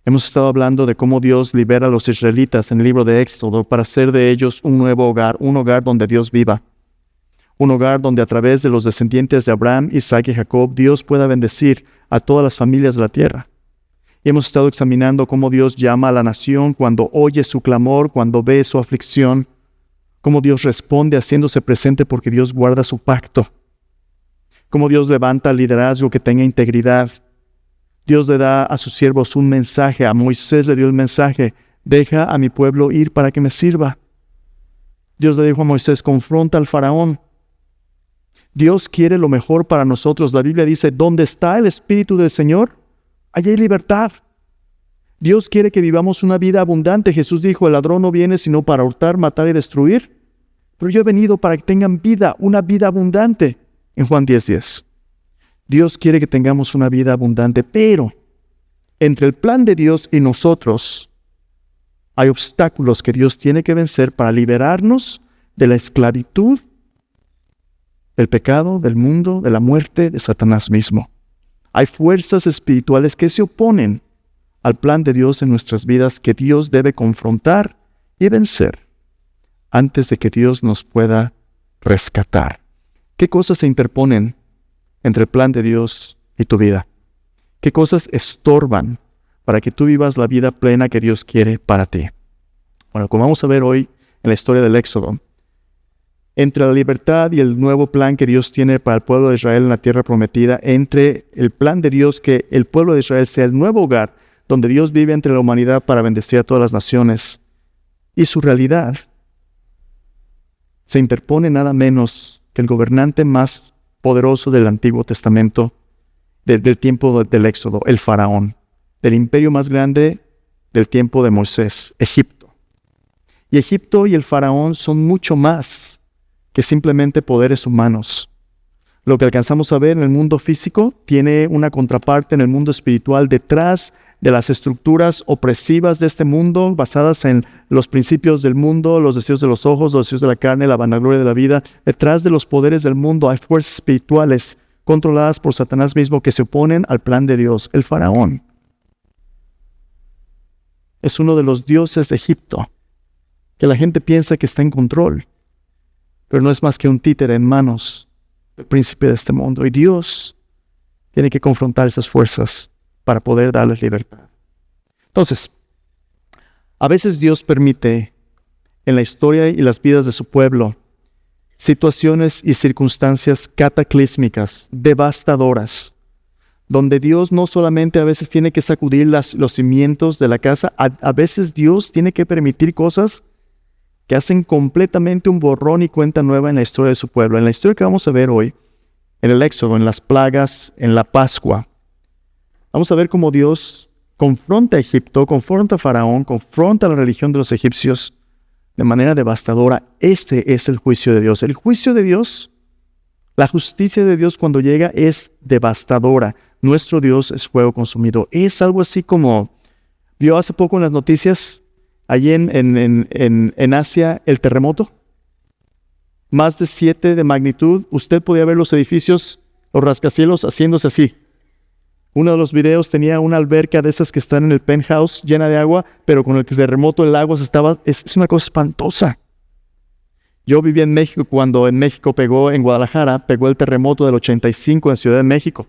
Hemos estado hablando de cómo Dios libera a los israelitas en el libro de Éxodo para hacer de ellos un nuevo hogar, un hogar donde Dios viva. Un hogar donde a través de los descendientes de Abraham, Isaac y Jacob, Dios pueda bendecir a todas las familias de la tierra. Y hemos estado examinando cómo Dios llama a la nación cuando oye su clamor, cuando ve su aflicción, cómo Dios responde haciéndose presente porque Dios guarda su pacto, cómo Dios levanta liderazgo que tenga integridad. Dios le da a sus siervos un mensaje, a Moisés le dio el mensaje: deja a mi pueblo ir para que me sirva. Dios le dijo a Moisés: confronta al faraón. Dios quiere lo mejor para nosotros. La Biblia dice: ¿dónde está el Espíritu del Señor? Allí hay libertad. Dios quiere que vivamos una vida abundante. Jesús dijo: el ladrón no viene sino para hurtar, matar y destruir. Pero yo he venido para que tengan vida, una vida abundante. En Juan 10:10. Dios quiere que tengamos una vida abundante, pero entre el plan de Dios y nosotros hay obstáculos que Dios tiene que vencer para liberarnos de la esclavitud, del pecado, del mundo, de la muerte, de Satanás mismo. Hay fuerzas espirituales que se oponen al plan de Dios en nuestras vidas que Dios debe confrontar y vencer antes de que Dios nos pueda rescatar. ¿Qué cosas se interponen entre el plan de Dios y tu vida? ¿Qué cosas estorban para que tú vivas la vida plena que Dios quiere para ti? Bueno, como vamos a ver hoy en la historia del Éxodo, entre la libertad y el nuevo plan que Dios tiene para el pueblo de Israel en la tierra prometida, entre el plan de Dios que el pueblo de Israel sea el nuevo hogar donde Dios vive entre la humanidad para bendecir a todas las naciones, y su realidad, se interpone nada menos que el gobernante más poderoso del Antiguo Testamento, del tiempo del Éxodo, el faraón, del imperio más grande del tiempo de Moisés, Egipto. Y Egipto y el faraón son mucho más que simplemente poderes humanos. Lo que alcanzamos a ver en el mundo físico tiene una contraparte en el mundo espiritual detrás de las estructuras opresivas de este mundo, basadas en los principios del mundo, los deseos de los ojos, los deseos de la carne, la vanagloria de la vida. Detrás de los poderes del mundo hay fuerzas espirituales controladas por Satanás mismo que se oponen al plan de Dios. El faraón es uno de los dioses de Egipto, que la gente piensa que está en control, pero no es más que un títere en manos del príncipe de este mundo. Y Dios tiene que confrontar esas fuerzas para poder darles libertad. Entonces, a veces Dios permite en la historia y las vidas de su pueblo situaciones y circunstancias cataclísmicas, devastadoras, donde Dios no solamente a veces tiene que sacudir los cimientos de la casa, a veces Dios tiene que permitir cosas que hacen completamente un borrón y cuenta nueva en la historia de su pueblo. En la historia que vamos a ver hoy, en el Éxodo, en las plagas, en la Pascua, vamos a ver cómo Dios confronta a Egipto, confronta a Faraón, confronta a la religión de los egipcios de manera devastadora. Este es el juicio de Dios. El juicio de Dios, la justicia de Dios cuando llega es devastadora. Nuestro Dios es fuego consumido. Es algo así como, vio hace poco en las noticias, allí en Asia, el terremoto. Más de 7 de magnitud. Usted podía ver los edificios, los rascacielos haciéndose así. Uno de los videos tenía una alberca de esas que están en el penthouse llena de agua, pero con el terremoto el agua es una cosa espantosa. Yo vivía en México cuando en México en Guadalajara pegó el terremoto del 85 en Ciudad de México.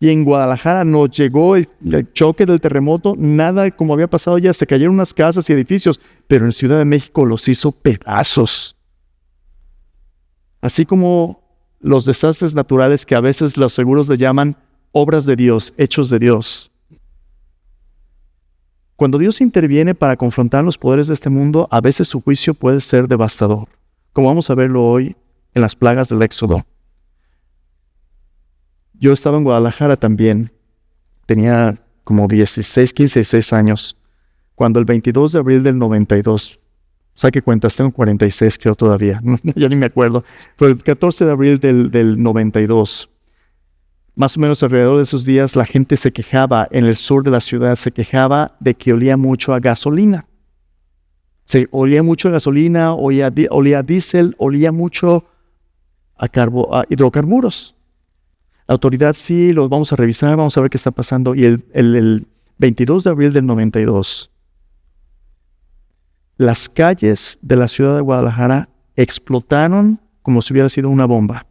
Y en Guadalajara nos llegó el choque del terremoto, nada como había pasado ya, se cayeron unas casas y edificios, pero en Ciudad de México los hizo pedazos. Así como los desastres naturales que a veces los seguros le llaman obras de Dios, hechos de Dios. Cuando Dios interviene para confrontar los poderes de este mundo, a veces su juicio puede ser devastador, como vamos a verlo hoy en las plagas del Éxodo. Yo estaba en Guadalajara también, tenía como 16 años, cuando el 22 de abril del 92, saque cuentas, tengo 46 creo todavía, ya ni me acuerdo, pero el 14 de abril del 92, más o menos alrededor de esos días, la gente se quejaba en el sur de la ciudad, se quejaba de que olía mucho a gasolina. Se olía mucho a gasolina, olía a diésel, olía mucho a hidrocarburos. La autoridad sí, los vamos a revisar, vamos a ver qué está pasando. Y el 22 de abril del 92, las calles de la ciudad de Guadalajara explotaron como si hubiera sido una bomba.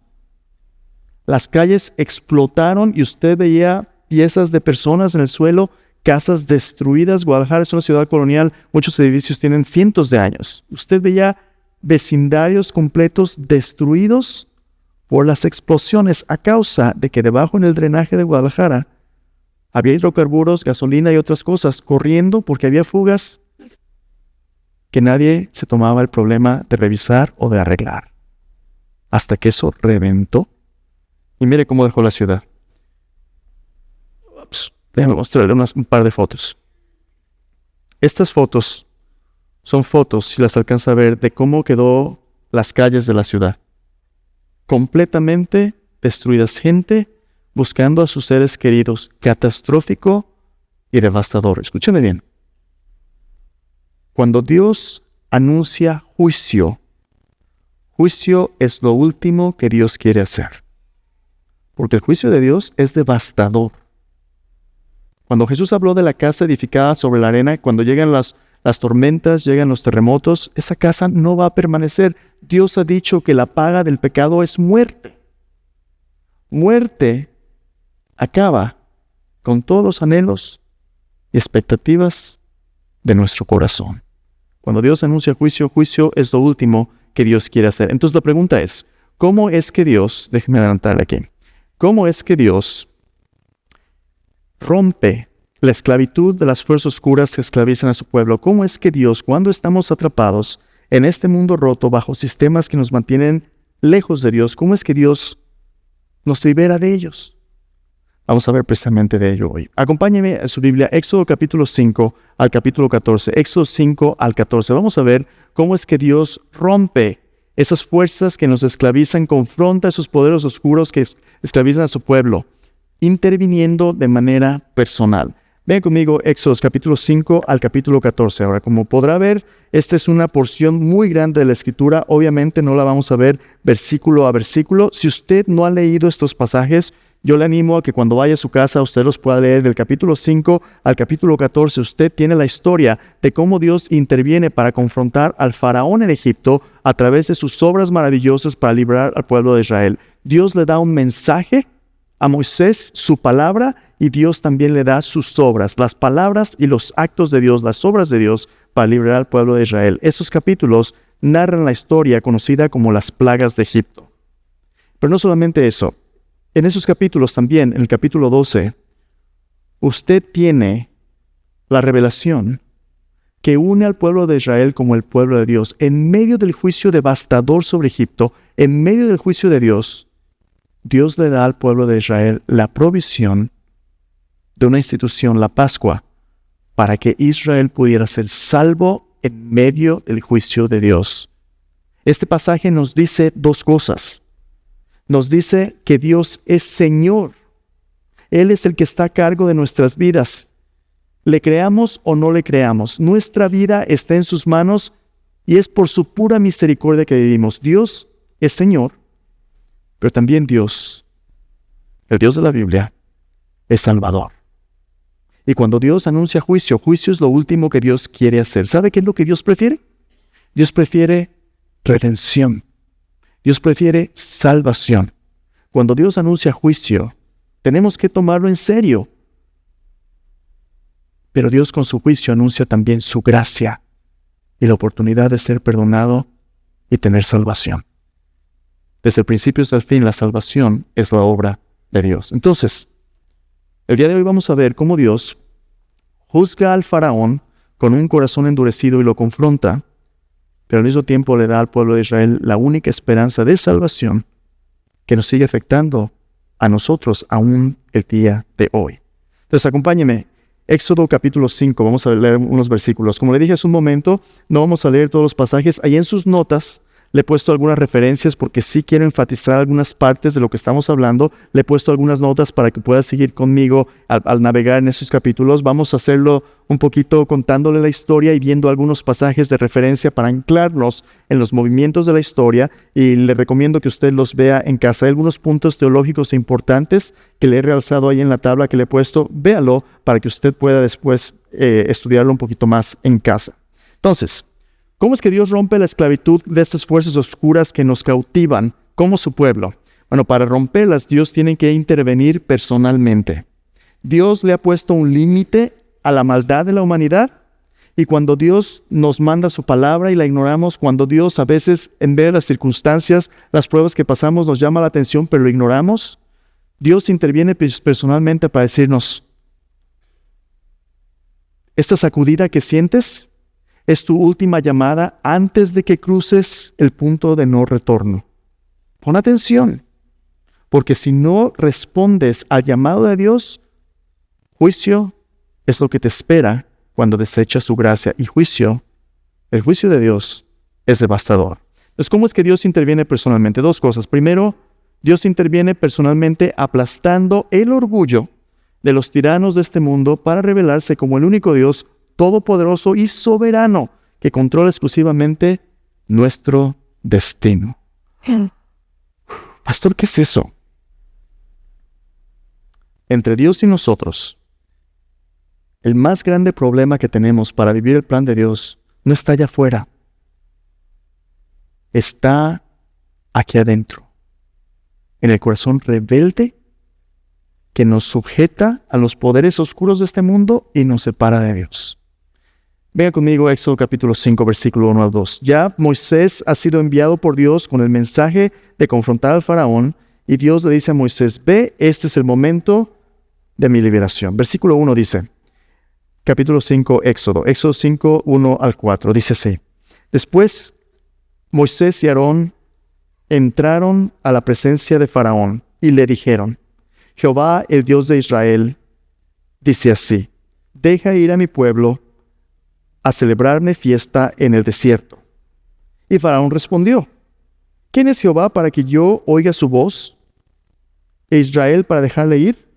Las calles explotaron y usted veía piezas de personas en el suelo, casas destruidas. Guadalajara es una ciudad colonial, muchos edificios tienen cientos de años. Usted veía vecindarios completos destruidos por las explosiones a causa de que debajo en el drenaje de Guadalajara había hidrocarburos, gasolina y otras cosas corriendo porque había fugas que nadie se tomaba el problema de revisar o de arreglar. Hasta que eso reventó. Y mire cómo dejó la ciudad. Déjame mostrarle un par de fotos. Estas fotos son fotos, si las alcanza a ver, de cómo quedó las calles de la ciudad. Completamente destruidas. Gente buscando a sus seres queridos. Catastrófico y devastador. Escúcheme bien. Cuando Dios anuncia juicio, juicio es lo último que Dios quiere hacer. Porque el juicio de Dios es devastador. Cuando Jesús habló de la casa edificada sobre la arena, cuando llegan las tormentas, llegan los terremotos, esa casa no va a permanecer. Dios ha dicho que la paga del pecado es muerte. Muerte acaba con todos los anhelos y expectativas de nuestro corazón. Cuando Dios anuncia juicio, juicio es lo último que Dios quiere hacer. Entonces la pregunta es, ¿cómo es que Dios, déjeme adelantarle aquí, cómo es que Dios rompe la esclavitud de las fuerzas oscuras que esclavizan a su pueblo? ¿Cómo es que Dios, cuando estamos atrapados en este mundo roto bajo sistemas que nos mantienen lejos de Dios, cómo es que Dios nos libera de ellos? Vamos a ver precisamente de ello hoy. Acompáñeme a su Biblia, Éxodo capítulo 5 al capítulo 14. Éxodo 5 al 14. Vamos a ver cómo es que Dios rompe esas fuerzas que nos esclavizan, confronta a esos poderes oscuros que esclavizan a su pueblo, interviniendo de manera personal. Vean conmigo Éxodo capítulo 5 al capítulo 14. Ahora, como podrá ver, esta es una porción muy grande de la Escritura. Obviamente no la vamos a ver versículo a versículo. Si usted no ha leído estos pasajes, yo le animo a que cuando vaya a su casa usted los pueda leer del capítulo 5 al capítulo 14. Usted tiene la historia de cómo Dios interviene para confrontar al faraón en Egipto a través de sus obras maravillosas para librar al pueblo de Israel. Dios le da un mensaje a Moisés, su palabra, y Dios también le da sus obras, las palabras y los actos de Dios, las obras de Dios para librar al pueblo de Israel. Esos capítulos narran la historia conocida como las plagas de Egipto. Pero no solamente eso. En esos capítulos también, en el capítulo 12, usted tiene la revelación que une al pueblo de Israel como el pueblo de Dios. En medio del juicio devastador sobre Egipto, en medio del juicio de Dios, Dios le da al pueblo de Israel la provisión de una institución, la Pascua, para que Israel pudiera ser salvo en medio del juicio de Dios. Este pasaje nos dice dos cosas. Nos dice que Dios es Señor. Él es el que está a cargo de nuestras vidas. Le creamos o no le creamos, nuestra vida está en sus manos y es por su pura misericordia que vivimos. Dios es Señor, pero también Dios, el Dios de la Biblia, es Salvador. Y cuando Dios anuncia juicio, juicio es lo último que Dios quiere hacer. ¿Sabe qué es lo que Dios prefiere? Dios prefiere redención. Dios prefiere salvación. Cuando Dios anuncia juicio, tenemos que tomarlo en serio. Pero Dios con su juicio anuncia también su gracia y la oportunidad de ser perdonado y tener salvación. Desde el principio hasta el fin, la salvación es la obra de Dios. Entonces, el día de hoy vamos a ver cómo Dios juzga al faraón con un corazón endurecido y lo confronta, pero al mismo tiempo le da al pueblo de Israel la única esperanza de salvación que nos sigue afectando a nosotros aún el día de hoy. Entonces, acompáñeme. Éxodo capítulo 5, vamos a leer unos versículos. Como le dije hace un momento, no vamos a leer todos los pasajes. Ahí en sus notas Le he puesto algunas referencias porque sí quiero enfatizar algunas partes de lo que estamos hablando. Le he puesto algunas notas para que pueda seguir conmigo al navegar en esos capítulos. Vamos a hacerlo un poquito contándole la historia y viendo algunos pasajes de referencia para anclarnos en los movimientos de la historia. Y le recomiendo que usted los vea en casa. Hay algunos puntos teológicos importantes que le he realzado ahí en la tabla que le he puesto. Véalo para que usted pueda después estudiarlo un poquito más en casa. Entonces, ¿cómo es que Dios rompe la esclavitud de estas fuerzas oscuras que nos cautivan como su pueblo? Bueno, para romperlas, Dios tiene que intervenir personalmente. Dios le ha puesto un límite a la maldad de la humanidad, y cuando Dios nos manda su palabra y la ignoramos, cuando Dios a veces, en vez de las circunstancias, las pruebas que pasamos nos llama la atención, pero lo ignoramos, Dios interviene personalmente para decirnos: esta sacudida que sientes es tu última llamada antes de que cruces el punto de no retorno. Pon atención, porque si no respondes al llamado de Dios, juicio es lo que te espera cuando desechas su gracia. Y el juicio de Dios es devastador. Entonces, ¿cómo es que Dios interviene personalmente? Dos cosas. Primero, Dios interviene personalmente aplastando el orgullo de los tiranos de este mundo para revelarse como el único Dios todopoderoso y soberano que controla exclusivamente nuestro destino. Pastor, ¿qué es eso? Entre Dios y nosotros, el más grande problema que tenemos para vivir el plan de Dios no está allá afuera. Está aquí adentro, en el corazón rebelde que nos sujeta a los poderes oscuros de este mundo y nos separa de Dios. Venga conmigo, Éxodo capítulo 5, versículo 1 al 2. Ya Moisés ha sido enviado por Dios con el mensaje de confrontar al faraón, y Dios le dice a Moisés: ve, este es el momento de mi liberación. Versículo 1 dice, capítulo 5, Éxodo 5, 1 al 4, dice así: después Moisés y Aarón entraron a la presencia de faraón y le dijeron: Jehová, el Dios de Israel, dice así: deja ir a mi pueblo a celebrarme fiesta en el desierto. Y faraón respondió: ¿quién es Jehová para que yo oiga su voz, e Israel para dejarle ir?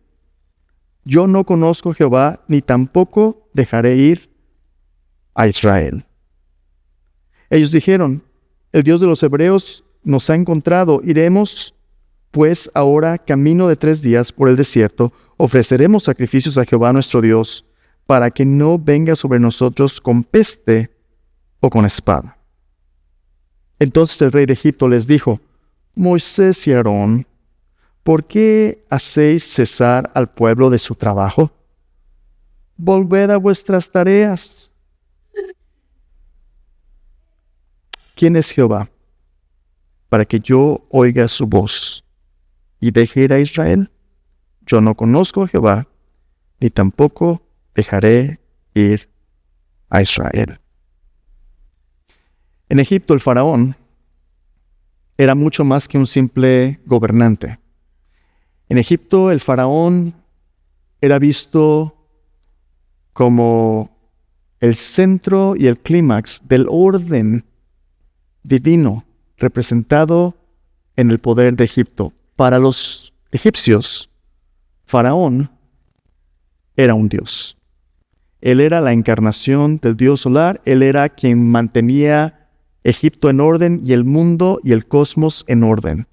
Yo no conozco a Jehová, ni tampoco dejaré ir a Israel. Ellos dijeron: el Dios de los hebreos nos ha encontrado, iremos pues ahora camino de 3 días por el desierto, ofreceremos sacrificios a Jehová nuestro Dios, para que no venga sobre nosotros con peste o con espada. Entonces el rey de Egipto les dijo: Moisés y Aarón, ¿por qué hacéis cesar al pueblo de su trabajo? Volved a vuestras tareas. ¿Quién es Jehová para que yo oiga su voz y deje ir a Israel? Yo no conozco a Jehová, ni tampoco dejaré ir a Israel. En Egipto el faraón era mucho más que un simple gobernante. En Egipto el faraón era visto como el centro y el clímax del orden divino representado en el poder de Egipto. Para los egipcios, faraón era un dios. Él era la encarnación del dios solar. Él era quien mantenía Egipto en orden y el mundo y el cosmos en orden.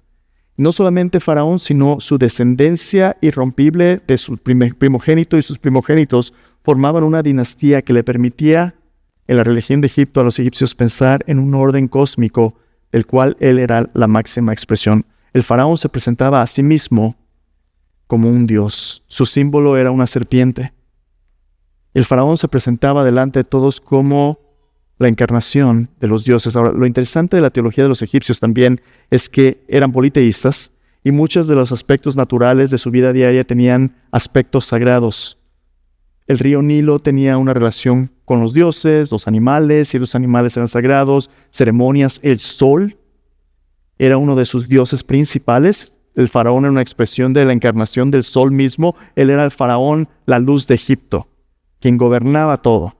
No solamente faraón, sino su descendencia irrompible de su primogénito y sus primogénitos formaban una dinastía que le permitía en la religión de Egipto a los egipcios pensar en un orden cósmico del cual él era la máxima expresión. El faraón se presentaba a sí mismo como un dios. Su símbolo era una serpiente. El faraón se presentaba delante de todos como la encarnación de los dioses. Ahora, lo interesante de la teología de los egipcios también es que eran politeístas y muchos de los aspectos naturales de su vida diaria tenían aspectos sagrados. El río Nilo tenía una relación con los dioses, los animales, y los animales eran sagrados, ceremonias. El sol era uno de sus dioses principales. El faraón era una expresión de la encarnación del sol mismo. Él era el faraón, la luz de Egipto, quien gobernaba todo.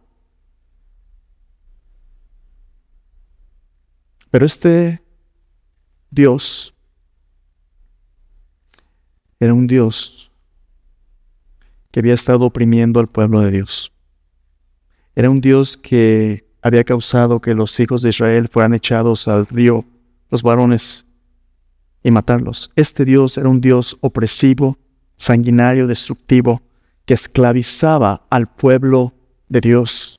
Pero este Dios era un Dios que había estado oprimiendo al pueblo de Dios. Era un Dios que había causado que los hijos de Israel fueran echados al río, los varones, y matarlos. Este Dios era un Dios opresivo, sanguinario, destructivo, que esclavizaba al pueblo de Dios.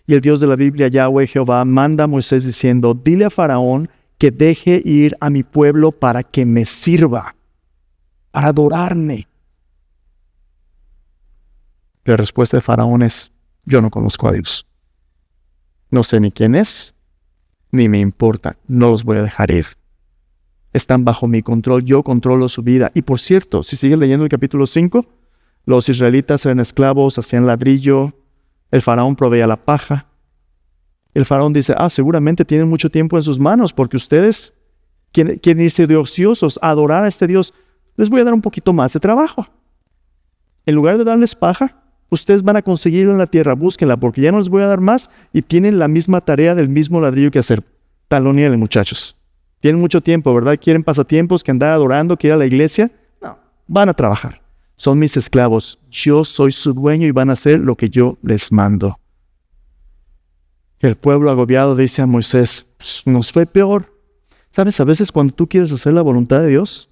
Y el Dios de la Biblia, Yahweh Jehová, manda a Moisés diciendo: dile a Faraón que deje ir a mi pueblo para que me sirva, para adorarme. La respuesta de Faraón es: yo no conozco a Dios. No sé ni quién es, ni me importa, no los voy a dejar ir. Están bajo mi control, yo controlo su vida. Y por cierto, si sigues leyendo el capítulo 5, los israelitas eran esclavos, hacían ladrillo, el faraón proveía la paja. El faraón dice: seguramente tienen mucho tiempo en sus manos, porque ustedes quieren irse de ociosos a adorar a este Dios. Les voy a dar un poquito más de trabajo. En lugar de darles paja, ustedes van a conseguirlo en la tierra, búsquenla, porque ya no les voy a dar más y tienen la misma tarea del mismo ladrillo que hacer. Talonealen, muchachos. Tienen mucho tiempo, ¿verdad? ¿Quieren pasatiempos, que andar adorando, que ir a la iglesia? No, van a trabajar. Son mis esclavos. Yo soy su dueño y van a hacer lo que yo les mando. El pueblo agobiado dice a Moisés: nos fue peor. ¿Sabes? A veces cuando tú quieres hacer la voluntad de Dios,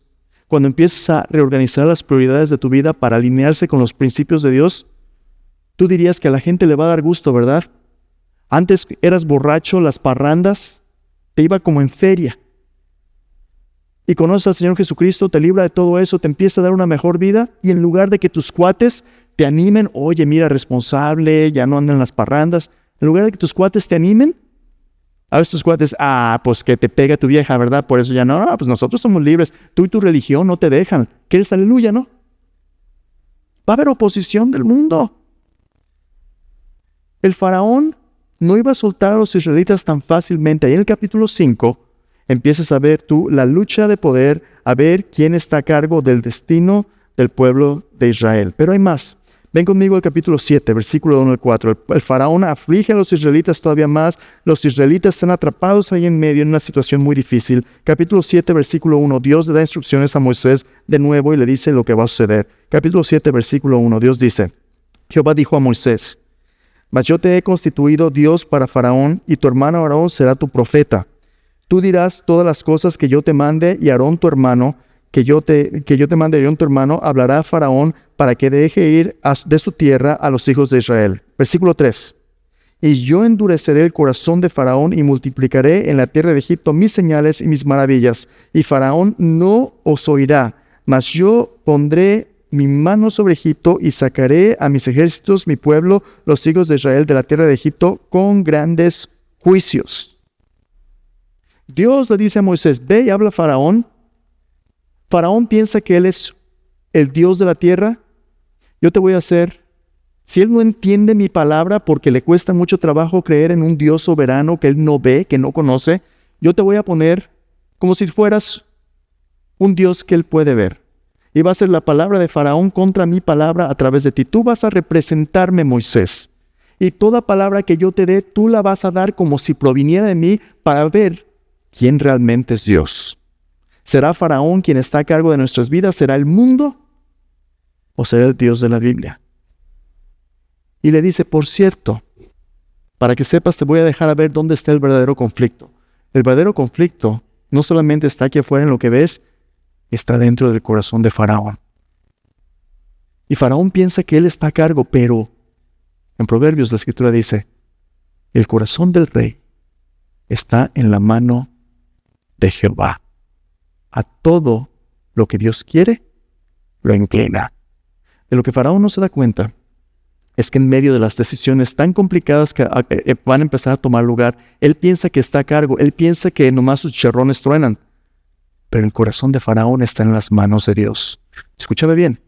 cuando empiezas a reorganizar las prioridades de tu vida para alinearse con los principios de Dios, tú dirías que a la gente le va a dar gusto, ¿verdad? Antes eras borracho, las parrandas, te iba como en feria. Y conoces al Señor Jesucristo, te libra de todo eso, te empieza a dar una mejor vida, y en lugar de que tus cuates te animen: oye, mira, responsable, ya no andan en las parrandas, en lugar de que tus cuates te animen, a veces tus cuates: pues que te pega tu vieja, ¿verdad? Por eso ya no, pues nosotros somos libres, tú y tu religión no te dejan. ¿Quieres aleluya, no? Va a haber oposición del mundo. El faraón no iba a soltar a los israelitas tan fácilmente. Ahí en el capítulo 5 empiezas a ver tú la lucha de poder, a ver quién está a cargo del destino del pueblo de Israel. Pero hay más. Ven conmigo al capítulo 7, versículo 1 al 4. El faraón aflige a los israelitas todavía más. Los israelitas están atrapados ahí en medio en una situación muy difícil. Capítulo 7, versículo 1. Dios le da instrucciones a Moisés de nuevo y le dice lo que va a suceder. Capítulo 7, versículo 1. Dios dice: Jehová dijo a Moisés: mas yo te he constituido Dios para Faraón, y tu hermano Aarón será tu profeta. Tú dirás todas las cosas que yo te mande, y Aarón tu hermano, que yo te mande, Aarón tu hermano, hablará a Faraón para que deje ir de su tierra a los hijos de Israel. Versículo 3. Y yo endureceré el corazón de Faraón y multiplicaré en la tierra de Egipto mis señales y mis maravillas. Y Faraón no os oirá, mas yo pondré mi mano sobre Egipto y sacaré a mis ejércitos, mi pueblo, los hijos de Israel, de la tierra de Egipto con grandes juicios. Dios le dice a Moisés: ve y habla a Faraón. Faraón piensa que él es el Dios de la tierra. Yo te voy a hacer, si él no entiende mi palabra porque le cuesta mucho trabajo creer en un Dios soberano que él no ve, que no conoce, yo te voy a poner como si fueras un Dios que él puede ver. Y va a ser la palabra de Faraón contra mi palabra a través de ti. Tú vas a representarme, Moisés. Y toda palabra que yo te dé, tú la vas a dar como si proviniera de mí, para ver quién realmente es Dios. ¿Será Faraón quien está a cargo de nuestras vidas? ¿Será el mundo? ¿O será el Dios de la Biblia? Y le dice: por cierto, para que sepas, te voy a dejar a ver dónde está el verdadero conflicto. El verdadero conflicto no solamente está aquí afuera en lo que ves, está dentro del corazón de Faraón. Y Faraón piensa que él está a cargo, pero en Proverbios la Escritura dice: el corazón del rey está en la mano de Jehová. A todo lo que Dios quiere, lo inclina. De lo que Faraón no se da cuenta es que en medio de las decisiones tan complicadas que van a empezar a tomar lugar, él piensa que está a cargo, él piensa que nomás sus chicharrones truenan. Pero el corazón de Faraón está en las manos de Dios. Escúchame bien.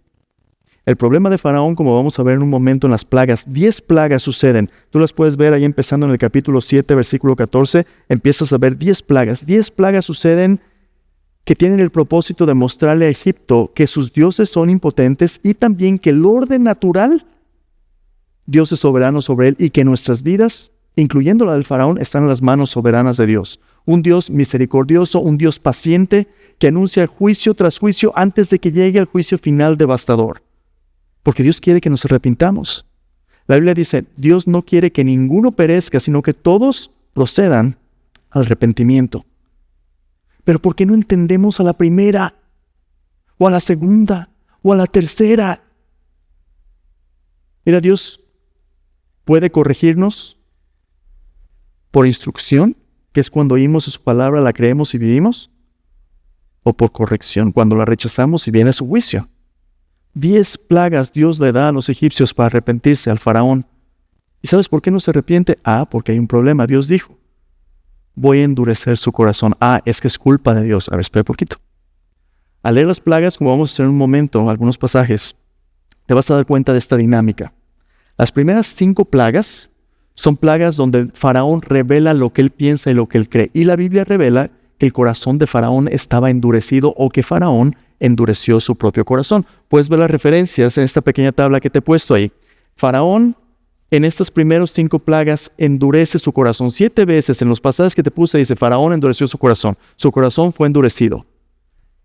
El problema de Faraón, como vamos a ver en un momento en las plagas, 10 plagas suceden. Tú las puedes ver ahí empezando en el capítulo 7, versículo 14. Empiezas a ver 10 plagas. 10 plagas suceden que tienen el propósito de mostrarle a Egipto que sus dioses son impotentes y también que el orden natural, Dios es soberano sobre él y que nuestras vidas incluyendo la del faraón, están en las manos soberanas de Dios. Un Dios misericordioso, un Dios paciente que anuncia juicio tras juicio antes de que llegue el juicio final devastador. Porque Dios quiere que nos arrepintamos. La Biblia dice, Dios no quiere que ninguno perezca, sino que todos procedan al arrepentimiento. Pero ¿por qué no entendemos a la primera, o a la segunda, o a la tercera? Mira, Dios puede corregirnos por instrucción, que es cuando oímos su palabra, la creemos y vivimos, o por corrección, cuando la rechazamos y viene su juicio. 10 plagas Dios le da a los egipcios para arrepentirse, al faraón. ¿Y sabes por qué no se arrepiente? Porque hay un problema. Dios dijo, voy a endurecer su corazón. Es que es culpa de Dios. A ver, espera un poquito. Al leer las plagas, como vamos a hacer en un momento, algunos pasajes, te vas a dar cuenta de esta dinámica. Las primeras 5 plagas son plagas donde el faraón revela lo que él piensa y lo que él cree. Y la Biblia revela que el corazón de faraón estaba endurecido o que faraón endureció su propio corazón. Puedes ver las referencias en esta pequeña tabla que te he puesto ahí. Faraón, en estas primeras 5 plagas, endurece su corazón. 7 veces en los pasajes que te puse dice, Faraón endureció su corazón. Su corazón fue endurecido.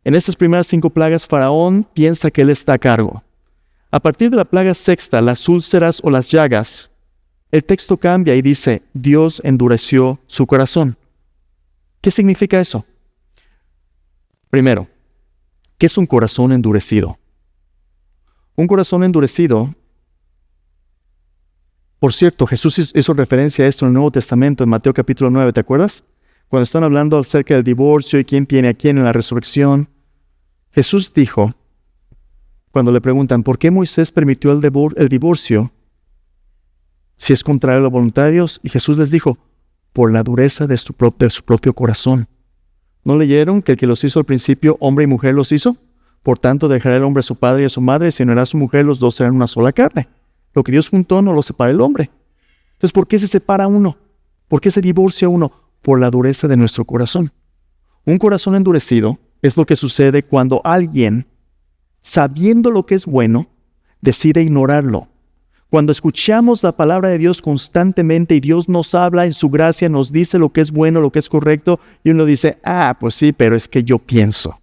En estas primeras 5 plagas, Faraón piensa que él está a cargo. A partir de la plaga sexta, las úlceras o las llagas, el texto cambia y dice, Dios endureció su corazón. ¿Qué significa eso? Primero, ¿qué es un corazón endurecido? Un corazón endurecido, por cierto, Jesús hizo referencia a esto en el Nuevo Testamento, en Mateo capítulo 9, ¿te acuerdas? Cuando están hablando acerca del divorcio y quién tiene a quién en la resurrección, Jesús dijo, cuando le preguntan, ¿por qué Moisés permitió el divorcio si es contrario a la voluntad de Dios? Y Jesús les dijo, por la dureza de su propio corazón. ¿No leyeron que el que los hizo al principio, hombre y mujer los hizo? Por tanto, dejará el hombre a su padre y a su madre, y se unirá a su mujer, los dos serán una sola carne. Lo que Dios juntó no lo separa el hombre. Entonces, ¿por qué se separa uno? ¿Por qué se divorcia uno? Por la dureza de nuestro corazón. Un corazón endurecido es lo que sucede cuando alguien, sabiendo lo que es bueno, decide ignorarlo. Cuando escuchamos la palabra de Dios constantemente y Dios nos habla en su gracia, nos dice lo que es bueno, lo que es correcto, y uno dice, pues sí, pero es que yo pienso.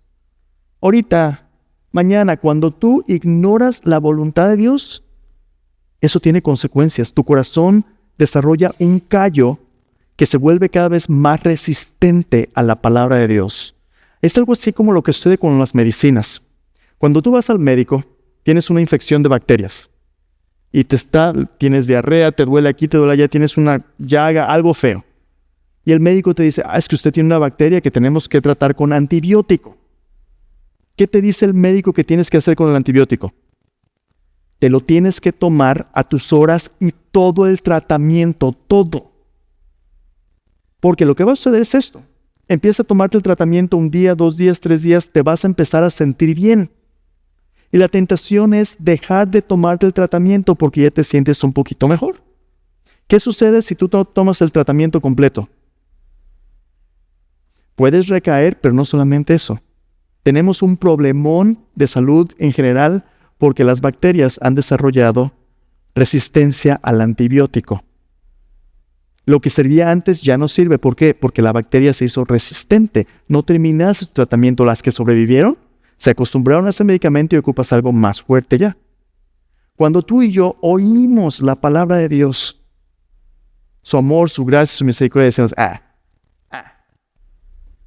Ahorita, mañana, cuando tú ignoras la voluntad de Dios, eso tiene consecuencias. Tu corazón desarrolla un callo que se vuelve cada vez más resistente a la palabra de Dios. Es algo así como lo que sucede con las medicinas. Cuando tú vas al médico, tienes una infección de bacterias. Y tienes diarrea, te duele aquí, te duele allá, tienes una llaga, algo feo. Y el médico te dice, es que usted tiene una bacteria que tenemos que tratar con antibiótico. ¿Qué te dice el médico que tienes que hacer con el antibiótico? Te lo tienes que tomar a tus horas y todo el tratamiento, todo. Porque lo que va a suceder es esto. Empieza a tomarte el tratamiento 1 día, 2 días, 3 días, te vas a empezar a sentir bien. Y la tentación es dejar de tomarte el tratamiento porque ya te sientes un poquito mejor. ¿Qué sucede si tú tomas el tratamiento completo? Puedes recaer, pero no solamente eso. Tenemos un problemón de salud en general porque las bacterias han desarrollado resistencia al antibiótico. Lo que servía antes ya no sirve. ¿Por qué? Porque la bacteria se hizo resistente. No terminaste su tratamiento. Las que sobrevivieron se acostumbraron a ese medicamento y ocupas algo más fuerte ya. Cuando tú y yo oímos la palabra de Dios, su amor, su gracia, su misericordia, decimos,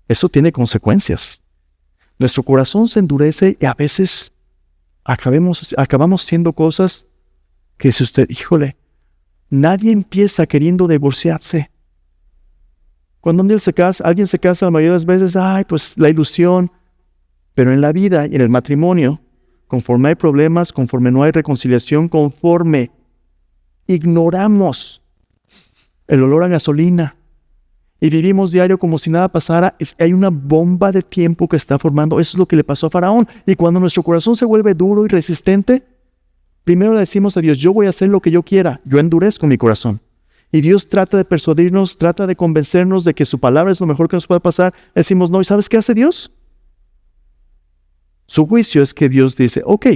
eso tiene consecuencias. Nuestro corazón se endurece y a veces acabamos siendo cosas que dice usted, híjole, nadie empieza queriendo divorciarse. Cuando alguien se casa, la mayoría de las veces, pues la ilusión. Pero en la vida y en el matrimonio, conforme hay problemas, conforme no hay reconciliación, conforme ignoramos el olor a gasolina y vivimos diario como si nada pasara, hay una bomba de tiempo que está formando. Eso es lo que le pasó a Faraón. Y cuando nuestro corazón se vuelve duro y resistente, primero le decimos a Dios, yo voy a hacer lo que yo quiera, yo endurezco mi corazón. Y Dios trata de persuadirnos, trata de convencernos de que su palabra es lo mejor que nos puede pasar. Decimos no, ¿y sabes qué hace Dios? Su juicio es que Dios dice, ok,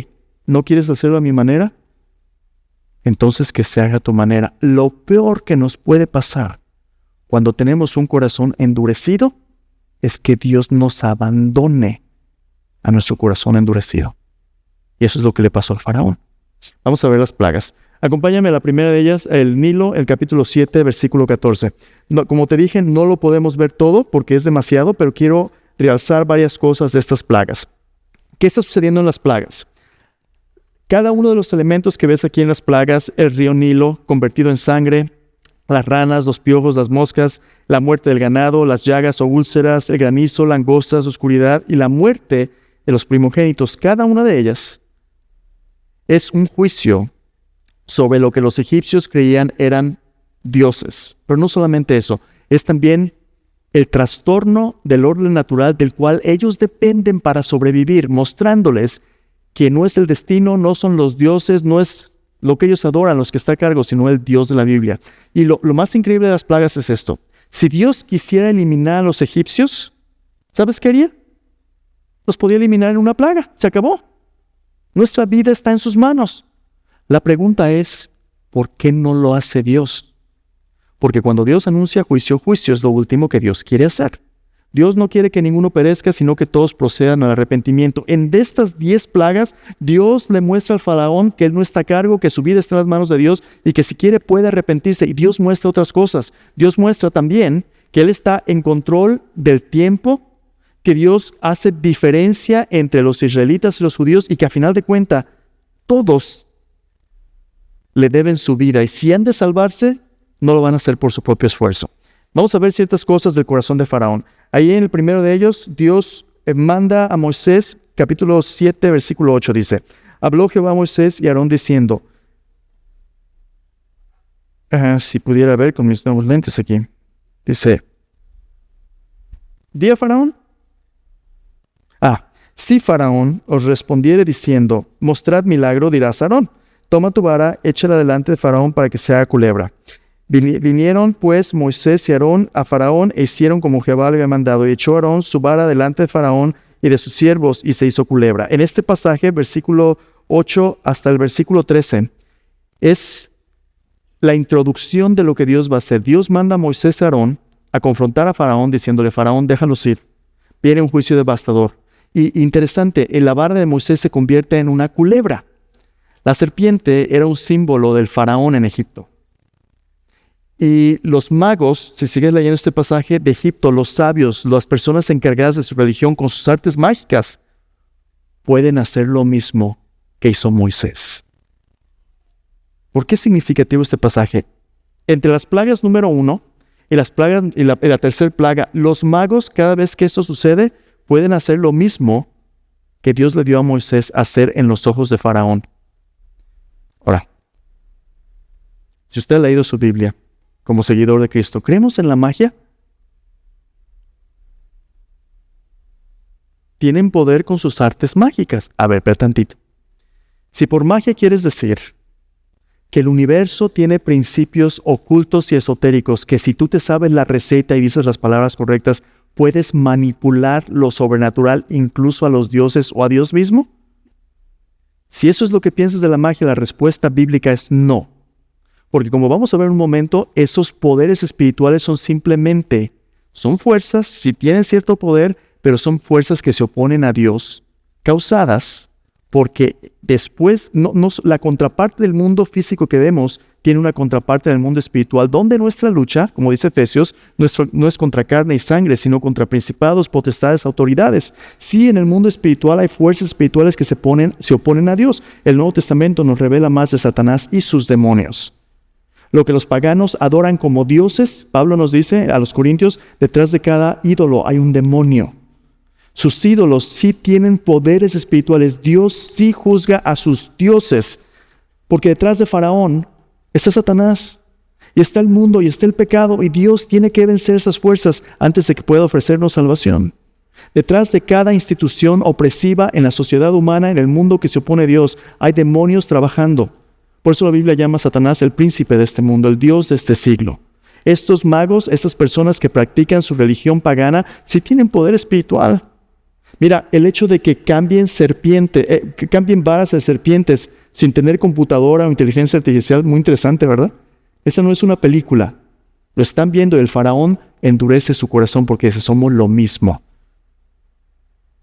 ¿no quieres hacerlo a mi manera? entonces que se haga a tu manera. Lo peor que nos puede pasar cuando tenemos un corazón endurecido es que Dios nos abandone a nuestro corazón endurecido. Y eso es lo que le pasó al faraón. Vamos a ver las plagas. Acompáñame a la primera de ellas, el Nilo, el capítulo 7, versículo 14. No, como te dije, no lo podemos ver todo porque es demasiado, pero quiero realzar varias cosas de estas plagas. ¿Qué está sucediendo en las plagas? Cada uno de los elementos que ves aquí en las plagas, el río Nilo convertido en sangre, las ranas, los piojos, las moscas, la muerte del ganado, las llagas o úlceras, el granizo, langostas, oscuridad y la muerte de los primogénitos, cada una de ellas es un juicio sobre lo que los egipcios creían eran dioses. Pero no solamente eso, es también el trastorno del orden natural del cual ellos dependen para sobrevivir, mostrándoles que no es el destino, no son los dioses, no es lo que ellos adoran, los que está a cargo, sino el Dios de la Biblia. Y lo más increíble de las plagas es esto. Si Dios quisiera eliminar a los egipcios, ¿sabes qué haría? Los podía eliminar en una plaga, se acabó. Nuestra vida está en sus manos. La pregunta es, ¿por qué no lo hace Dios? Porque cuando Dios anuncia juicio, juicio es lo último que Dios quiere hacer. Dios no quiere que ninguno perezca, sino que todos procedan al arrepentimiento. En de estas 10 plagas, Dios le muestra al faraón que él no está a cargo, que su vida está en las manos de Dios y que si quiere puede arrepentirse. Y Dios muestra otras cosas. Dios muestra también que Él está en control del tiempo, que Dios hace diferencia entre los israelitas y los judíos y que a final de cuentas todos le deben su vida. Y si han de salvarse, no lo van a hacer por su propio esfuerzo. Vamos a ver ciertas cosas del corazón de Faraón. Ahí en el primero de ellos, Dios manda a Moisés, capítulo 7, versículo 8, dice: habló Jehová a Moisés y a Aarón diciendo, si pudiera ver con mis nuevos lentes aquí, dice, di a Faraón. Si Faraón os respondiere diciendo, mostrad milagro, dirás a Aarón, toma tu vara, échala delante de Faraón para que se haga culebra. Vinieron pues Moisés y Aarón a Faraón e hicieron como Jehová le había mandado, y echó Aarón su vara delante de Faraón y de sus siervos y se hizo culebra. En este pasaje, versículo 8 hasta el versículo 13, es la introducción de lo que Dios va a hacer. Dios manda a Moisés y Aarón a confrontar a Faraón diciéndole, Faraón, déjalos ir. Viene un juicio devastador. Y interesante, la vara de Moisés se convierte en una culebra. La serpiente era un símbolo del faraón en Egipto. Y los magos, si sigues leyendo este pasaje de Egipto, los sabios, las personas encargadas de su religión con sus artes mágicas, pueden hacer lo mismo que hizo Moisés. ¿Por qué es significativo este pasaje? Entre las plagas número 1 y las plagas y la tercera plaga, los magos, cada vez que esto sucede, pueden hacer lo mismo que Dios le dio a Moisés hacer en los ojos de Faraón. Ahora, si usted ha leído su Biblia como seguidor de Cristo, ¿creemos en la magia? Tienen poder con sus artes mágicas. A ver, espera tantito. Si por magia quieres decir que el universo tiene principios ocultos y esotéricos, que si tú te sabes la receta y dices las palabras correctas, puedes manipular lo sobrenatural incluso a los dioses o a Dios mismo? Si eso es lo que piensas de la magia, la respuesta bíblica es no. Porque como vamos a ver en un momento, esos poderes espirituales son fuerzas, sí tienen cierto poder, pero son fuerzas que se oponen a Dios, causadas porque después, la contraparte del mundo físico que vemos tiene una contraparte del mundo espiritual, donde nuestra lucha, como dice Efesios, no es contra carne y sangre, sino contra principados, potestades, autoridades. Sí, en el mundo espiritual hay fuerzas espirituales que se oponen a Dios. El Nuevo Testamento nos revela más de Satanás y sus demonios. Lo que los paganos adoran como dioses, Pablo nos dice a los Corintios, detrás de cada ídolo hay un demonio. Sus ídolos sí tienen poderes espirituales. Dios sí juzga a sus dioses, porque detrás de Faraón está Satanás, y está el mundo, y está el pecado, y Dios tiene que vencer esas fuerzas antes de que pueda ofrecernos salvación. Detrás de cada institución opresiva en la sociedad humana, en el mundo que se opone a Dios, hay demonios trabajando. Por eso la Biblia llama a Satanás el príncipe de este mundo, el Dios de este siglo. Estos magos, estas personas que practican su religión pagana, sí tienen poder espiritual. Mira, el hecho de que cambien varas de serpientes sin tener computadora o inteligencia artificial. Muy interesante, ¿verdad? Esta no es una película. Lo están viendo y el faraón endurece su corazón porque dice, somos lo mismo.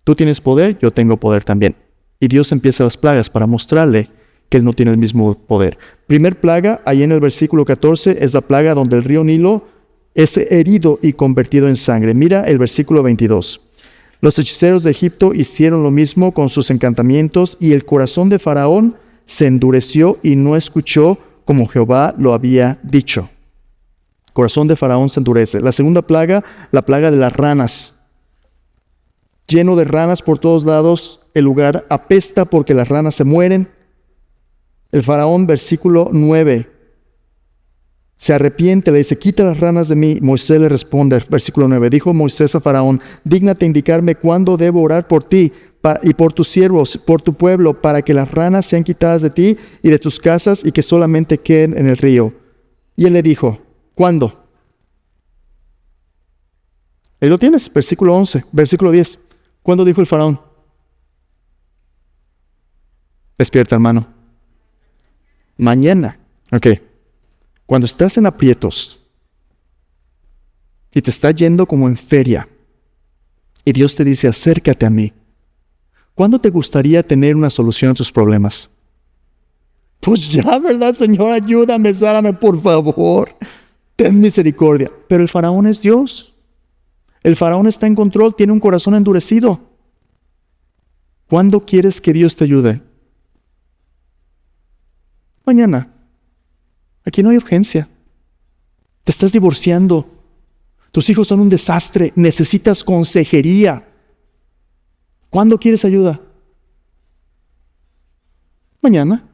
Tú tienes poder, yo tengo poder también. Y Dios empieza las plagas para mostrarle que él no tiene el mismo poder. Primer plaga, ahí en el versículo 14, es la plaga donde el río Nilo es herido y convertido en sangre. Mira el versículo 22. Los hechiceros de Egipto hicieron lo mismo con sus encantamientos y el corazón de Faraón se endureció y no escuchó como Jehová lo había dicho. El corazón de Faraón se endurece. La segunda plaga, la plaga de las ranas. Lleno de ranas por todos lados, el lugar apesta porque las ranas se mueren. El faraón, versículo 9, se arrepiente, le dice, quita las ranas de mí. Moisés le responde, versículo 9, dijo Moisés a Faraón, dígnate indicarme cuándo debo orar por ti y por tus siervos, por tu pueblo, para que las ranas sean quitadas de ti y de tus casas y que solamente queden en el río. Y él le dijo, ¿cuándo? Ahí lo tienes, versículo 11, versículo 10. ¿Cuándo dijo el faraón? Despierta, hermano. Mañana. Ok. Cuando estás en aprietos y te está yendo como en feria y Dios te dice, acércate a mí, ¿cuándo te gustaría tener una solución a tus problemas? Pues ya, ¿verdad, Señor? Ayúdame, sáname, por favor. Ten misericordia. Pero el faraón es Dios. El faraón está en control, tiene un corazón endurecido. ¿Cuándo quieres que Dios te ayude? Mañana. Aquí no hay urgencia. Te estás divorciando. Tus hijos son un desastre. Necesitas consejería. ¿Cuándo quieres ayuda? Mañana.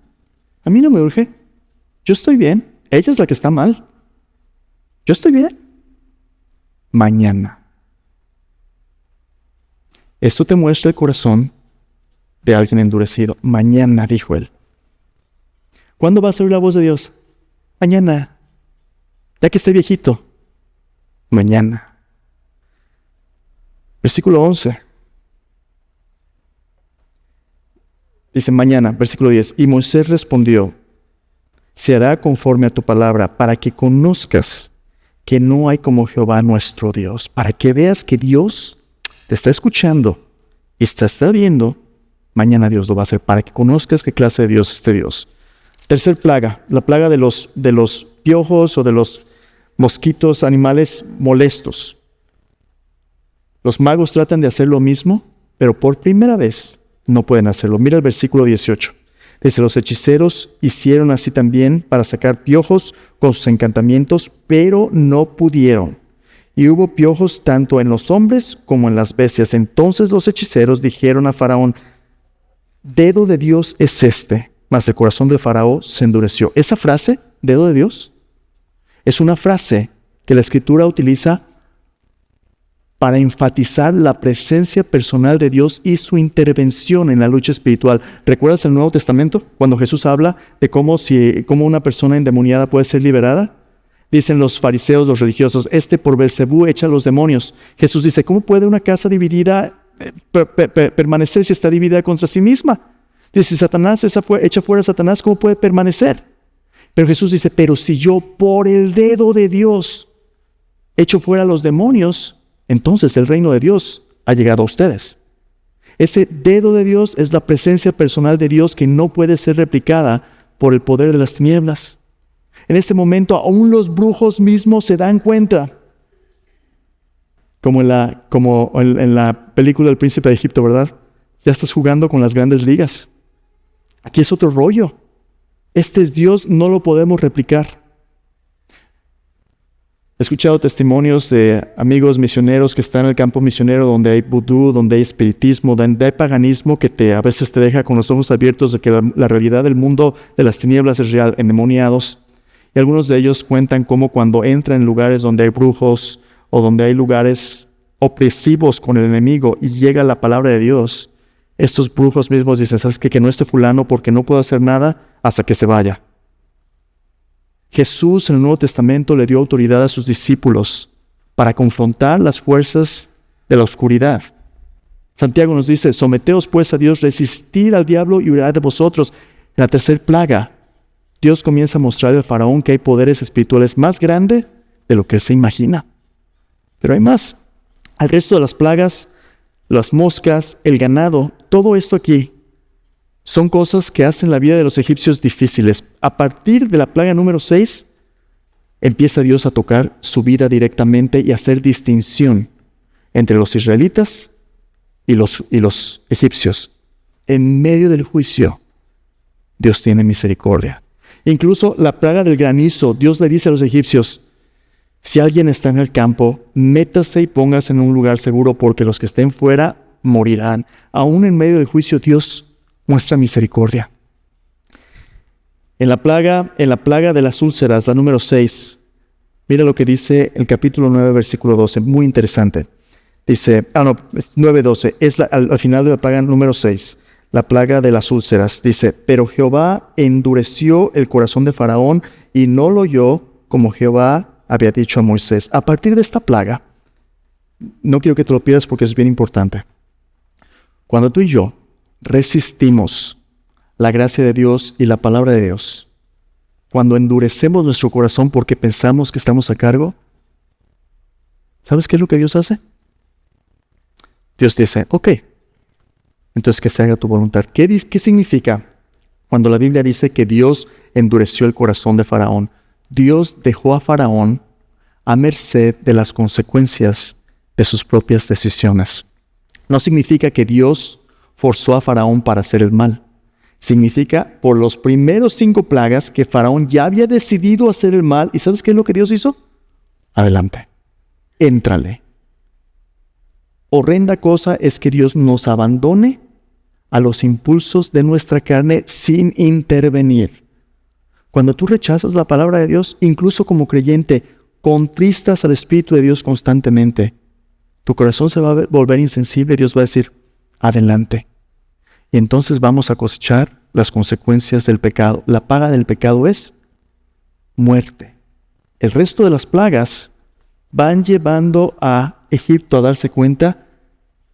A mí no me urge. Yo estoy bien. Ella es la que está mal. Yo estoy bien. Mañana. Esto te muestra el corazón de alguien endurecido. Mañana, dijo él. ¿Cuándo vas a oír la voz de Dios? Mañana. Ya que esté viejito. Mañana. Versículo 11. Dice mañana, versículo 10. Y Moisés respondió, se hará conforme a tu palabra, para que conozcas que no hay como Jehová nuestro Dios, para que veas que Dios te está escuchando y está viendo. Mañana Dios lo va a hacer, para que conozcas qué clase de Dios es este Dios. Tercer plaga, la plaga de los piojos o de los mosquitos, animales molestos. Los magos tratan de hacer lo mismo, pero por primera vez no pueden hacerlo. Mira el versículo 18. Dice, los hechiceros hicieron así también para sacar piojos con sus encantamientos, pero no pudieron. Y hubo piojos tanto en los hombres como en las bestias. Entonces los hechiceros dijeron a Faraón, dedo de Dios es este. Mas el corazón de Faraón se endureció. Esa frase, dedo de Dios, es una frase que la Escritura utiliza para enfatizar la presencia personal de Dios y su intervención en la lucha espiritual. ¿Recuerdas el Nuevo Testamento? Cuando Jesús habla de cómo una persona endemoniada puede ser liberada. Dicen los fariseos, los religiosos, por Belcebú echa a los demonios. Jesús dice, ¿cómo puede una casa dividida permanecer si está dividida contra sí misma? Dice, si Satanás echa fuera a Satanás, ¿cómo puede permanecer? Pero Jesús dice, pero si yo por el dedo de Dios echo fuera a los demonios, entonces el reino de Dios ha llegado a ustedes. Ese dedo de Dios es la presencia personal de Dios que no puede ser replicada por el poder de las tinieblas. En este momento aún los brujos mismos se dan cuenta. Como en la película del Príncipe de Egipto, ¿verdad? Ya estás jugando con las grandes ligas. Aquí es otro rollo. Este es Dios, no lo podemos replicar. He escuchado testimonios de amigos misioneros que están en el campo misionero donde hay vudú, donde hay espiritismo, donde hay paganismo que a veces te deja con los ojos abiertos de que la realidad del mundo de las tinieblas es real, endemoniados. Y algunos de ellos cuentan cómo cuando entran en lugares donde hay brujos o donde hay lugares opresivos con el enemigo y llega la palabra de Dios, estos brujos mismos dicen, ¿sabes qué? Que no esté fulano porque no puedo hacer nada hasta que se vaya. Jesús en el Nuevo Testamento le dio autoridad a sus discípulos para confrontar las fuerzas de la oscuridad. Santiago nos dice, someteos pues a Dios, resistid al diablo y huirá de vosotros. En la tercera plaga, Dios comienza a mostrarle al faraón que hay poderes espirituales más grandes de lo que él se imagina. Pero hay más. Al resto de las plagas, las moscas, el ganado, todo esto aquí son cosas que hacen la vida de los egipcios difíciles. A partir de la plaga número 6, empieza Dios a tocar su vida directamente y a hacer distinción entre los israelitas y los egipcios. En medio del juicio, Dios tiene misericordia. Incluso la plaga del granizo, Dios le dice a los egipcios: si alguien está en el campo, métase y póngase en un lugar seguro, porque los que estén fuera morirán. Aún en medio del juicio, Dios muestra misericordia. En la plaga de las úlceras, la número 6, mira lo que dice el capítulo 9, versículo 12, muy interesante. Dice, 9:12, es al final de la plaga número 6, la plaga de las úlceras. Dice, pero Jehová endureció el corazón de Faraón y no lo oyó, como Jehová había dicho a Moisés. A partir de esta plaga, no quiero que te lo pierdas porque es bien importante. Cuando tú y yo resistimos la gracia de Dios y la palabra de Dios, cuando endurecemos nuestro corazón porque pensamos que estamos a cargo, ¿sabes qué es lo que Dios hace? Dios dice, ok, entonces que se haga tu voluntad. ¿Qué significa cuando la Biblia dice que Dios endureció el corazón de Faraón? Dios dejó a Faraón a merced de las consecuencias de sus propias decisiones. No significa que Dios forzó a Faraón para hacer el mal. Significa, por los primeros 5 plagas, que Faraón ya había decidido hacer el mal. ¿Y sabes qué es lo que Dios hizo? Adelante, éntrale. Horrenda cosa es que Dios nos abandone a los impulsos de nuestra carne sin intervenir. Cuando tú rechazas la palabra de Dios, incluso como creyente, contristas al Espíritu de Dios constantemente, tu corazón se va a volver insensible. Dios va a decir, adelante. Y entonces vamos a cosechar las consecuencias del pecado. La paga del pecado es muerte. El resto de las plagas van llevando a Egipto a darse cuenta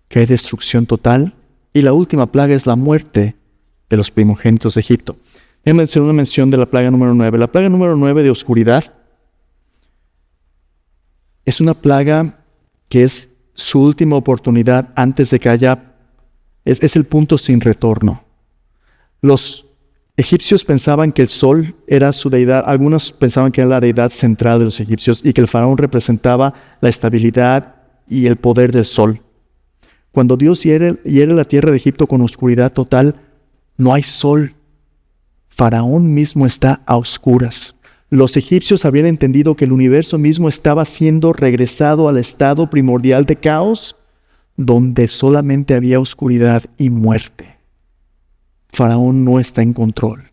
que hay destrucción total. Y la última plaga es la muerte de los primogénitos de Egipto. Déjame hacer una mención de la plaga número 9. La plaga número 9 de oscuridad es una plaga que es su última oportunidad antes de que haya, es el punto sin retorno. Los egipcios pensaban que el sol era su deidad, algunos pensaban que era la deidad central de los egipcios y que el faraón representaba la estabilidad y el poder del sol. Cuando Dios hiere la tierra de Egipto con oscuridad total, no hay sol. Faraón mismo está a oscuras. Los egipcios habían entendido que el universo mismo estaba siendo regresado al estado primordial de caos, donde solamente había oscuridad y muerte. Faraón no está en control.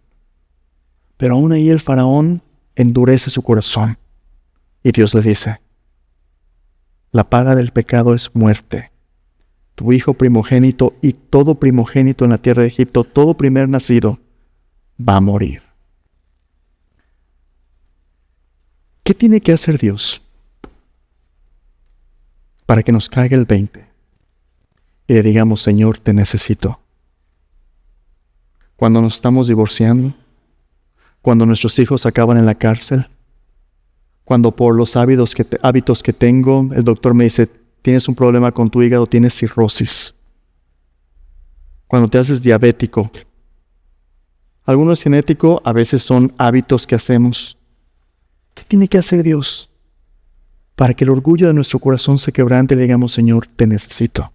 Pero aún ahí el faraón endurece su corazón. Y Dios le dice, la paga del pecado es muerte. Tu hijo primogénito y todo primogénito en la tierra de Egipto, todo primer nacido, va a morir. ¿Qué tiene que hacer Dios para que nos caiga el 20 y le digamos, Señor, te necesito? Cuando nos estamos divorciando, cuando nuestros hijos acaban en la cárcel, cuando por los hábitos que tengo, el doctor me dice, tienes un problema con tu hígado, tienes cirrosis. Cuando te haces diabético, alguno es genético, a veces son hábitos que hacemos. ¿Qué tiene que hacer Dios para que el orgullo de nuestro corazón se quebrante y le digamos, Señor, te necesito?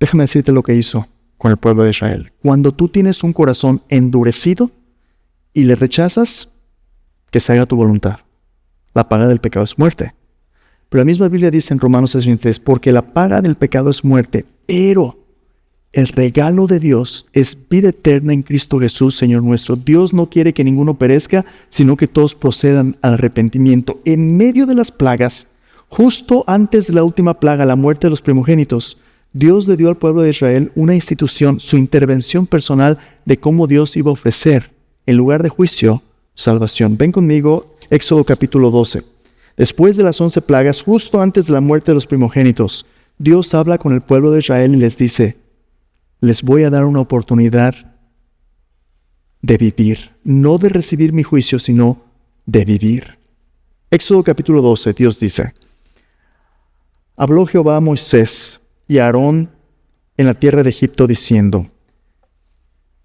Déjame decirte lo que hizo con el pueblo de Israel. Cuando tú tienes un corazón endurecido y le rechazas, que se haga tu voluntad. La paga del pecado es muerte. Pero la misma Biblia dice en Romanos 6:23, porque la paga del pecado es muerte, pero el regalo de Dios es vida eterna en Cristo Jesús, Señor nuestro. Dios no quiere que ninguno perezca, sino que todos procedan al arrepentimiento. En medio de las plagas, justo antes de la última plaga, la muerte de los primogénitos, Dios le dio al pueblo de Israel una institución, su intervención personal de cómo Dios iba a ofrecer, en lugar de juicio, salvación. Ven conmigo, Éxodo capítulo 12. Después de las 11 plagas, justo antes de la muerte de los primogénitos, Dios habla con el pueblo de Israel y les dice, les voy a dar una oportunidad de vivir, no de recibir mi juicio, sino de vivir. Éxodo capítulo 12, Dios dice: habló Jehová a Moisés y a Aarón en la tierra de Egipto, diciendo: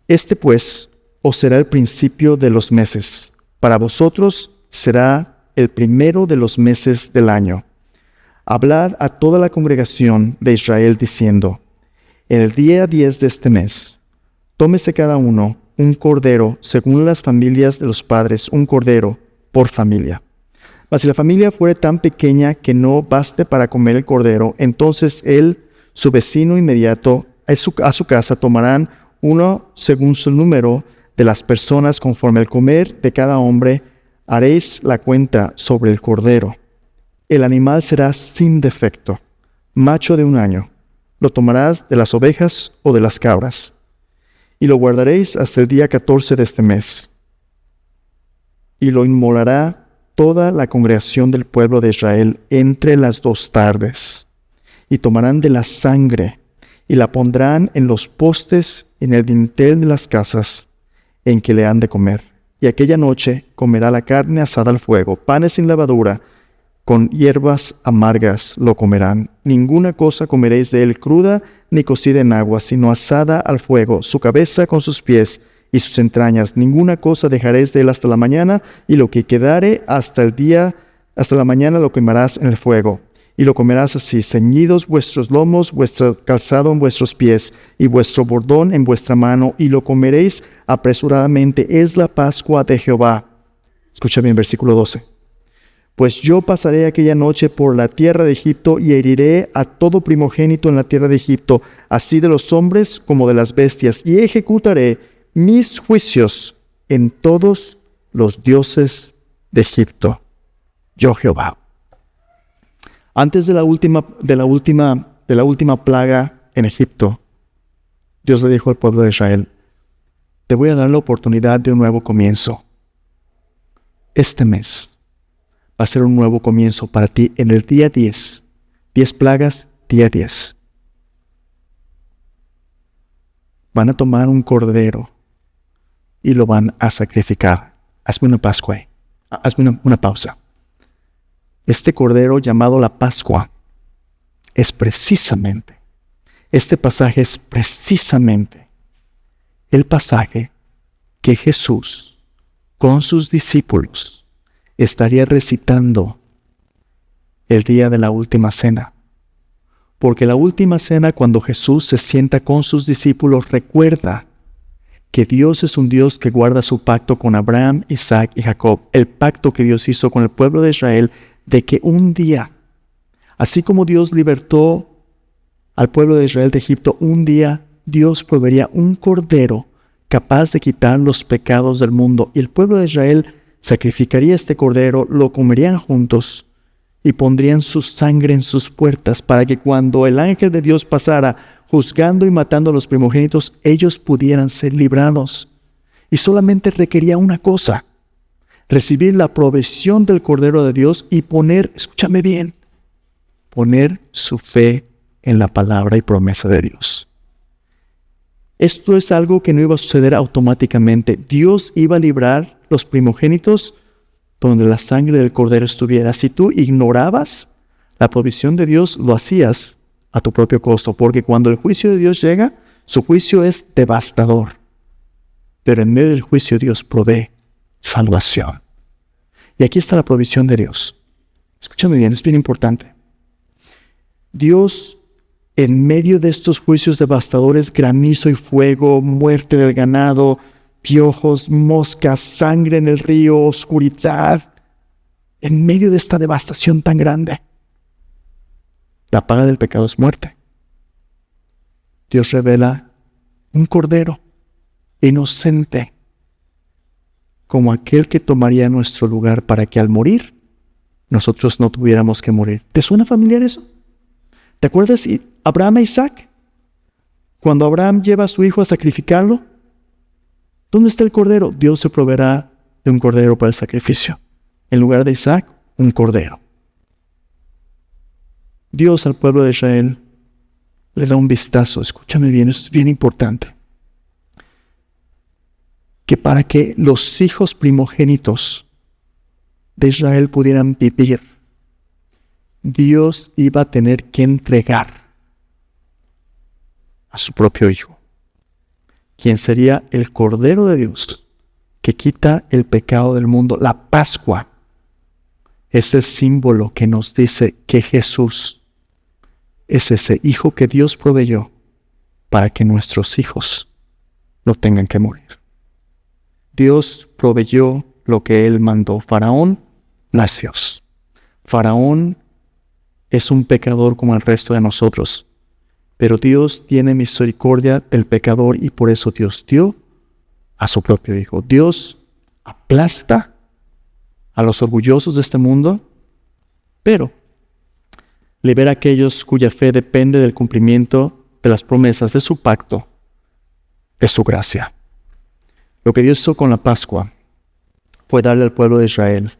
este pues os será el principio de los meses, para vosotros será el primero de los meses del año. Hablad a toda la congregación de Israel, diciendo: en el día 10 de este mes, tómese cada uno un cordero según las familias de los padres, un cordero por familia. Mas si la familia fuere tan pequeña que no baste para comer el cordero, entonces él, su vecino inmediato, a su casa tomarán uno según su número de las personas, conforme al comer de cada hombre, haréis la cuenta sobre el cordero. El animal será sin defecto, macho de 1 año. Lo tomarás de las ovejas o de las cabras, y lo guardaréis hasta el día 14 de este mes. Y lo inmolará toda la congregación del pueblo de Israel entre las 2 tardes. Y tomarán de la sangre, y la pondrán en los postes, en el dintel de las casas en que le han de comer. Y aquella noche comerá la carne asada al fuego, panes sin levadura, con hierbas amargas lo comerán. Ninguna cosa comeréis de él cruda, ni cocida en agua, sino asada al fuego, su cabeza con sus pies y sus entrañas. Ninguna cosa dejaréis de él hasta la mañana, y lo que quedare hasta la mañana lo quemarás en el fuego. Y lo comerás así: ceñidos vuestros lomos, vuestro calzado en vuestros pies, y vuestro bordón en vuestra mano, y lo comeréis apresuradamente. Es la Pascua de Jehová. Escucha bien, versículo 12. Pues yo pasaré aquella noche por la tierra de Egipto, y heriré a todo primogénito en la tierra de Egipto, así de los hombres como de las bestias, y ejecutaré mis juicios en todos los dioses de Egipto. Yo Jehová. Antes de la última plaga en Egipto, Dios le dijo al pueblo de Israel: te voy a dar la oportunidad de un nuevo comienzo. Este mes va a ser un nuevo comienzo para ti en el día 10. 10 plagas, día 10. Van a tomar un cordero y lo van a sacrificar. Hazme una Pascua. Hazme una pausa. Este cordero llamado la Pascua este pasaje es precisamente el pasaje que Jesús con sus discípulos estaría recitando el día de la última cena. Porque la última cena, cuando Jesús se sienta con sus discípulos, recuerda que Dios es un Dios que guarda su pacto con Abraham, Isaac y Jacob. El pacto que Dios hizo con el pueblo de Israel, de que un día, así como Dios libertó al pueblo de Israel de Egipto, un día Dios proveería un cordero capaz de quitar los pecados del mundo. Y el pueblo de Israel sacrificaría este cordero, lo comerían juntos y pondrían su sangre en sus puertas, para que cuando el ángel de Dios pasara juzgando y matando a los primogénitos, ellos pudieran ser librados. Y solamente requería una cosa: recibir la provisión del Cordero de Dios y escúchame bien, poner su fe en la palabra y promesa de Dios. Esto es algo que no iba a suceder automáticamente. Dios iba a librar los primogénitos donde la sangre del Cordero estuviera. Si tú ignorabas la provisión de Dios, lo hacías a tu propio costo, porque cuando el juicio de Dios llega, su juicio es devastador. Pero en medio del juicio Dios provee salvación. Y aquí está la provisión de Dios. Escúchame bien, es bien importante. Dios, en medio de estos juicios devastadores, granizo y fuego, muerte del ganado, piojos, moscas, sangre en el río, oscuridad, en medio de esta devastación tan grande, la paga del pecado es muerte. Dios revela un cordero inocente, como aquel que tomaría nuestro lugar, para que al morir nosotros no tuviéramos que morir. ¿Te suena familiar eso? ¿Te acuerdas Abraham e Isaac? Cuando Abraham lleva a su hijo a sacrificarlo, ¿dónde está el cordero? Dios se proveerá de un cordero para el sacrificio. En lugar de Isaac, un cordero. Dios al pueblo de Israel le da un vistazo. Escúchame bien, eso es bien importante. que para que los hijos primogénitos de Israel pudieran vivir, Dios iba a tener que entregar a su propio Hijo, quien sería el Cordero de Dios, que quita el pecado del mundo. La Pascua es el símbolo que nos dice que Jesús es ese Hijo que Dios proveyó para que nuestros hijos no tengan que morir. Dios proveyó lo que Él mandó. Faraón no es Dios. Faraón es un pecador como el resto de nosotros, pero Dios tiene misericordia del pecador y por eso Dios dio a su propio Hijo. Dios aplasta a los orgullosos de este mundo, pero libera a aquellos cuya fe depende del cumplimiento de las promesas de su pacto, de su gracia. Lo que Dios hizo con la Pascua fue darle al pueblo de Israel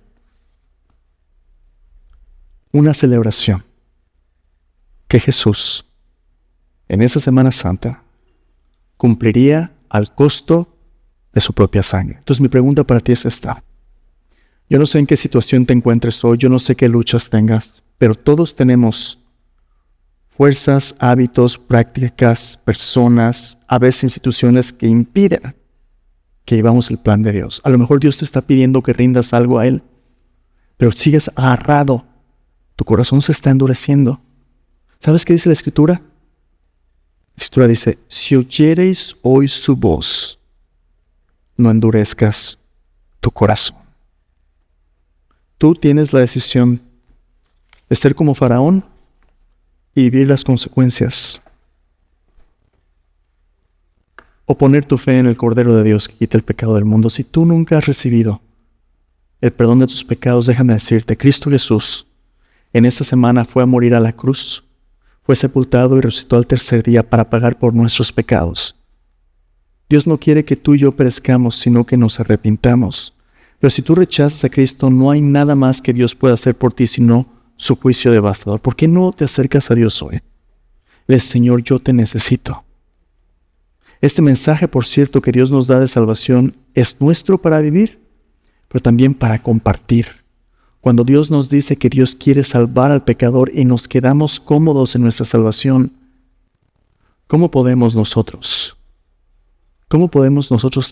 una celebración que Jesús, en esa Semana Santa, cumpliría al costo de su propia sangre. Entonces mi pregunta para ti es esta. Yo no sé en qué situación te encuentres hoy, yo no sé qué luchas tengas, pero todos tenemos fuerzas, hábitos, prácticas, personas, a veces instituciones que impiden que vivamos el plan de Dios. A lo mejor Dios te está pidiendo que rindas algo a Él, pero sigues agarrado. Tu corazón se está endureciendo. ¿Sabes qué dice la Escritura? La Escritura dice, si oyereis hoy su voz, no endurezcas tu corazón. Tú tienes la decisión de ser como Faraón y vivir las consecuencias, o poner tu fe en el Cordero de Dios que quita el pecado del mundo. Si tú nunca has recibido el perdón de tus pecados, déjame decirte, Cristo Jesús en esta semana fue a morir a la cruz, fue sepultado y resucitó al tercer día para pagar por nuestros pecados. Dios no quiere que tú y yo perezcamos, sino que nos arrepintamos. Pero si tú rechazas a Cristo, no hay nada más que Dios pueda hacer por ti, sino su juicio devastador. ¿Por qué no te acercas a Dios hoy? Le dices, Señor, yo te necesito. Este mensaje, por cierto, que Dios nos da de salvación, es nuestro para vivir, pero también para compartir. Cuando Dios nos dice que Dios quiere salvar al pecador y nos quedamos cómodos en nuestra salvación, ¿cómo podemos nosotros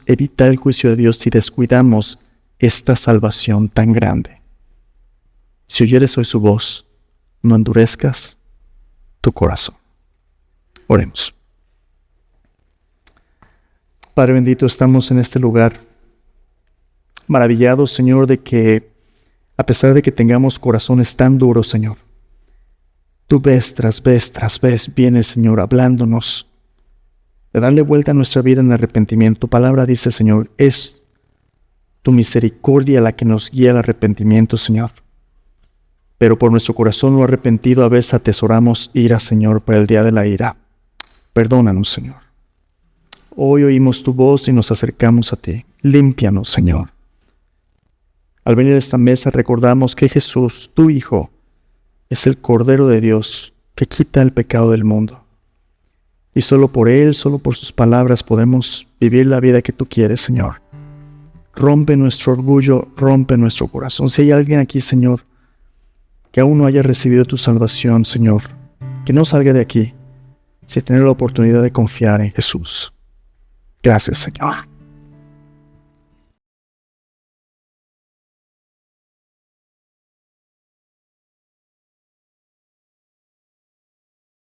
evitar el juicio de Dios si descuidamos esta salvación tan grande? Si oyeres hoy su voz, no endurezcas tu corazón. Oremos. Padre bendito, estamos en este lugar maravillados, Señor, de que a pesar de que tengamos corazones tan duros, Señor, tú vez tras vez vienes, Señor, hablándonos de darle vuelta a nuestra vida en arrepentimiento. Tu palabra dice, Señor, es tu misericordia la que nos guía al arrepentimiento, Señor. Pero por nuestro corazón no arrepentido a veces atesoramos ira, Señor, para el día de la ira. Perdónanos, Señor. Hoy oímos tu voz y nos acercamos a ti. Límpianos, Señor. Al venir a esta mesa recordamos que Jesús, tu Hijo, es el Cordero de Dios que quita el pecado del mundo. Y solo por Él, solo por sus palabras podemos vivir la vida que tú quieres, Señor. Rompe nuestro orgullo, rompe nuestro corazón. Si hay alguien aquí, Señor, que aún no haya recibido tu salvación, Señor, que no salga de aquí sin tener la oportunidad de confiar en Jesús. Gracias, Señor.